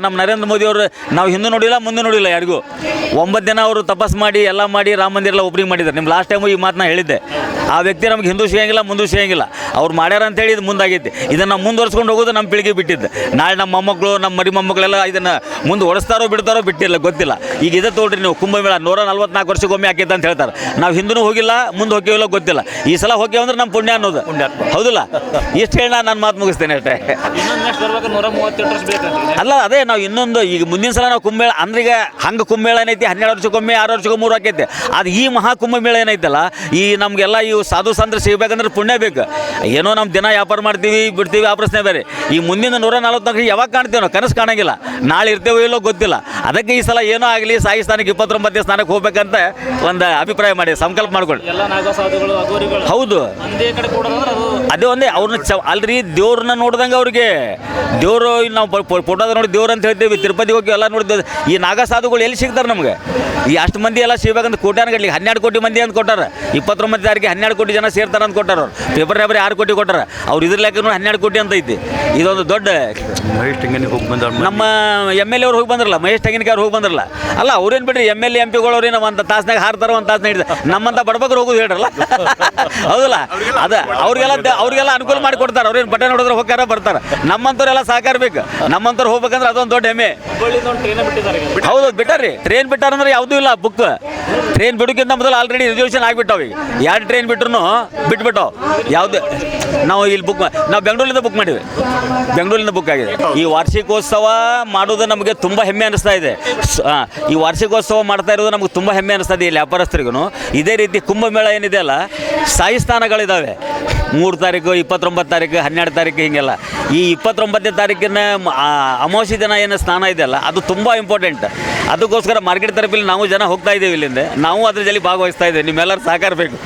ನಮ್ಮ ನರೇಂದ್ರ ಮೋದಿ ಅವರು ನಾವು ಹಿಂದೂ ನೋಡಿಲ್ಲ ಮುಂದೆ ನೋಡಿಲ್ಲ ಯಾರಿಗೂ 9 ದಿನ ಅವರು ತಪಸ್ ಮಾಡಿ ಎಲ್ಲ ಮಾಡಿ ರಾಮ ಮಂದಿರ ಎಲ್ಲ ಓಪನಿಂಗ್ ಮಾಡಿದ್ದಾರೆ. ನಿಮ್ಮ ಲಾಸ್ಟ್ ಟೈಮು ಈ ಮಾತನ್ನ ಹೇಳಿದ್ದೆ. ಆ ವ್ಯಕ್ತಿ ನಮ್ಗೆ ಹಿಂದೂ ಸಿಗಂಗಿಲ್ಲ ಮುಂದೂ ಸಿಗಂಗಿಲ್ಲ, ಅವ್ರು ಮಾಡ್ಯಾರ ಅಂತೇಳಿ ಇದು ಮುಂದಾಗೈತಿ. ಇದನ್ನು ಮುಂದುವರ್ಸ್ಕೊಂಡು ಹೋಗೋದು ನಮ್ಮ ಪೀಳಿಗೆ ಬಿಟ್ಟಿದ್ದು. ನಾಳೆ ನಮ್ಮ ಮೊಮ್ಮಕ್ಕಳು ನಮ್ಮ ಮರಿ ಮೊಮ್ಮಕ್ಕಳೆಲ್ಲ ಇದನ್ನು ಮುಂದೆ ಓಡಿಸ್ತಾರೋ ಬಿಡ್ತಾರೋ ಬಿಟ್ಟಿಲ್ಲ ಗೊತ್ತಿಲ್ಲ. ಈಗ ಇದೇ ತೋಡ್ರಿ ನೀವು ಕುಂಭಮೇಳ 144 ವರ್ಷಕ್ಕೊಮ್ಮೆ ಆಕೈತೆ ಅಂತ ಹೇಳ್ತಾರೆ. ನಾವು ಹಿಂದೂ ಹೋಗಿಲ್ಲ ಮುಂದೆ ಹೋಗ್ಯವಿಲ್ಲ ಗೊತ್ತಿಲ್ಲ. ಈ ಸಲ ಹೋಗ್ಯವ ಅಂದ್ರೆ ನಮ್ಮ ಪುಣ್ಯ ಅನ್ನೋದು ಹೌದಿಲ್ಲ. ಇಷ್ಟು ಹೇಳಿ ನಾನು ಮಾತು ಮುಗಿಸ್ತೇನೆ ಅಷ್ಟೇ. ಅಲ್ಲ ಅದೇ ನಾವು ಇನ್ನೊಂದು ಈಗ ಮುಂದಿನ ಸಲ ನಾವು ಕುಂಭಮೇಳ ಅಂದ್ರೆ ಈಗ ಹಂಗೆ ಕುಂಭಮೇಳ ಏನೈತಿ 12 ವರ್ಷಕ್ಕೊಮ್ಮೆ 6 ವರ್ಷಕ್ಕೊಮ್ಮೆ 3 ಆಕೈತೆ. ಅದು ಈ ಮಹಾಕುಂಭಮೇಳ ಏನೈತಲ್ಲ ಈ ನಮಗೆಲ್ಲ ಇವು ಸಾಧು ಸಂದ್ರೆ ಸಿಗಬೇಕಂದ್ರೆ ಪುಣ್ಯ ಬೇಕು. ಏನೋ ನಮ್ಮ ದಿನ ವ್ಯಾಪಾರ ಮಾಡ್ತೀವಿ ಬಿಡ್ತೀವಿ ಆ ಪ್ರಶ್ನೆ ಬೇರೆ. ಈ ಮುಂದಿನ 144 ಯಾವಾಗ ಕಾಣ್ತೀವಿ ನಾವು ಕನಸು ಕಾಣಂಗಿಲ್ಲ. ನಾಳೆ ಇರ್ತೇವೋ ಇಲ್ಲೋ ಗೊತ್ತಿಲ್ಲ. ಅದಕ್ಕೆ ಈ ಸಲ ಏನೋ ಆಗಲಿ ಸಾಯಿ ಸ್ಥಾನಕ್ಕೆ 29ನೇ ಸ್ಥಾನಕ್ಕೆ ಹೋಗ್ಬೇಕಂತ ಒಂದು ಅಭಿಪ್ರಾಯ ಮಾಡಿ ಸಂಕಲ್ಪ ಮಾಡ್ಕೊಳ್ಳಿ. ಹೌದು ಅದೇ ಒಂದೇ ಅವ್ರನ್ನ ಅಲ್ರಿ ದೇವ್ರನ್ನ ನೋಡ್ದಂಗೆ ಅವ್ರಿಗೆ ದೇವರು ನಾವು ಫೋಟೋದ ನೋಡಿ ದೇವ್ರು ಅಂತ ಹೇಳ್ತೀವಿ. ತಿರುಪತಿ ಹೋಗಿ ಎಲ್ಲ ನೋಡಿದ್ದೇವೆ. ಈ ನಾಗಾ ಸಾಧುಗಳು ಎಲ್ಲಿ ಸಿಗ್ತಾರೆ ನಮಗೆ? ಈ ಅಷ್ಟು ಮಂದಿ ಎಲ್ಲ ಸಿಗ್ಬೇಕಂತ ಕೋಟ್ಯಾನುಗಟ್ಟಲೆ 12 ಕೋಟಿ ಮಂದಿ ಅಂತ ಕೊಟ್ಟಾರ. 29 ತಾರೀಕಿಗೆ 12 ಕೋಟಿ ಜನ ಸೇರ್ತಾರೆ ಅಂತ ಕೊಟ್ಟಾರ. ಅವ್ರು ಪೇಪರ್ 6 ಕೋಟಿ ಕೊಟ್ಟಾರ. ಅವ್ರು ಇದ್ರ ಲೆಕ್ಕ 12 ಕೋಟಿ ಅಂತ ಐತಿ. ಇದೊಂದು ದೊಡ್ಡ ಮಹೇಶ್ ಟೆಂಗನಿಗೆ ಹೋಗಿ ಬಂದ ನಮ್ಮ MLA ಅವ್ರು ಹೋಗಿ ಬಂದ್ರಲ್ಲ, ಮಹೇಶ್ ಟೆಂಗನಿಗೆ ಅವ್ರು ಹೋಗಿ ಬಂದ್ರಲ್ಲ. ಅಲ್ಲ ಅವ್ರೇನು ಬಿಡ್ರಿ MLA MP ಗಳು ಅವ್ರೇನು ಒಂದು ತಾಸ್ನಾಗ ಹಾರ್ತಾರೆ, ಒಂದು ತಾಸ್ನಾಗ ಹಿಡಿದ ನಮ್ಮಂತ ಬಡಬಗ್ರು ಹೋಗೋದು ಹೇಳ್ರಲ್ಲ ಹೌದಲ್ಲ. ಅದು ಅವ್ರಿಗೆಲ್ಲ ಅನುಕೂಲ ಮಾಡಿ ಕೊಡ್ತಾರೆ. ಅವ್ರೇನು ಬಟನ್ ನೋಡಿದ್ರೆ ಹೋಗ್ಯಾರ ಬರ್ತಾರೆ. ನಮ್ಮಂಥವ್ರೆಲ್ಲ ಸಹಕಾರ ಬೇಕು. ನಮ್ಮಂಥವ್ರು ಹೋಗ್ಬೇಕಂದ್ರೆ ಅದೊಂದು ದೊಡ್ಡ ಹೆಮ್ಮೆ. ಹೌದು ಬಿಟ್ಟಾರ್ರಿ. ಟ್ರೈನ್ ಬಿಟ್ಟಾರಂದ್ರೆ ಯಾವುದೂ ಇಲ್ಲ ಬುಕ್. ಟ್ರೈನ್ ಬಿಡೋಕ್ಕಿಂತ ಮೊದಲು ಆಲ್ರೆಡಿ ರಿಸರ್ವೇಷನ್ ಆಗಿಬಿಟ್ಟಾವ. ಈಗ 2 ಟ್ರೈನ್ ಬಿಟ್ರು ಬಿಟ್ಬಿಟ್ಟಾವ. ಯಾವುದು ನಾವು ಇಲ್ಲಿ ನಾವು ಬೆಂಗಳೂರಿಂದ ಬುಕ್ ಮಾಡಿವಿ. ಬೆಂಗಳೂರಿಂದ ಬುಕ್ ಆಗಿದೆ. ಈ ವಾರ್ಷಿಕೋತ್ಸವ ಮಾಡೋದು ನಮಗೆ ತುಂಬ ಹೆಮ್ಮೆ ಅನಿಸ್ತಾ ಇದೆ. ಈ ವಾರ್ಷಿಕೋತ್ಸವ ಮಾಡ್ತಾ ಇರೋದು ನಮಗೆ ತುಂಬ ಹೆಮ್ಮೆ ಅನಿಸ್ತಾ ಇದೆ ಇಲ್ಲಿ ವ್ಯಾಪಾರಸ್ಥರಿಗೂ. ಇದೇ ರೀತಿ ಕುಂಭಮೇಳ ಏನಿದೆ ಅಲ್ಲ, ಸಾಯಿ ಸ್ಥಾನಗಳಿದ್ದಾವೆ. 3 ತಾರೀಕು 29 ತಾರೀಕು 12 ತಾರೀಕು ಹೀಗೆಲ್ಲ. ಈ 29ನೇ ತಾರೀಕಿನ ಅಮಾವಾಸ್ಯೆ ದಿನ ಏನು ಸ್ನಾನ ಇದೆಯಲ್ಲ ಅದು ತುಂಬ ಇಂಪಾರ್ಟೆಂಟ್. ಅದಕ್ಕೋಸ್ಕರ ಮಾರ್ಕೆಟ್ ತರಫಲ್ಲಿ ನಾವು ಜನ ಹೋಗ್ತಾ ಇದ್ದೀವಿ. ಇಲ್ಲಿಂದ ನಾವು ಅದ್ರ ಜೊತೆ ಭಾಗವಹಿಸ್ತಾ ಇದ್ದೇವೆ. ನಿಮ್ಮೆಲ್ಲರೂ ಸಹಕಾರ ಬೇಕು.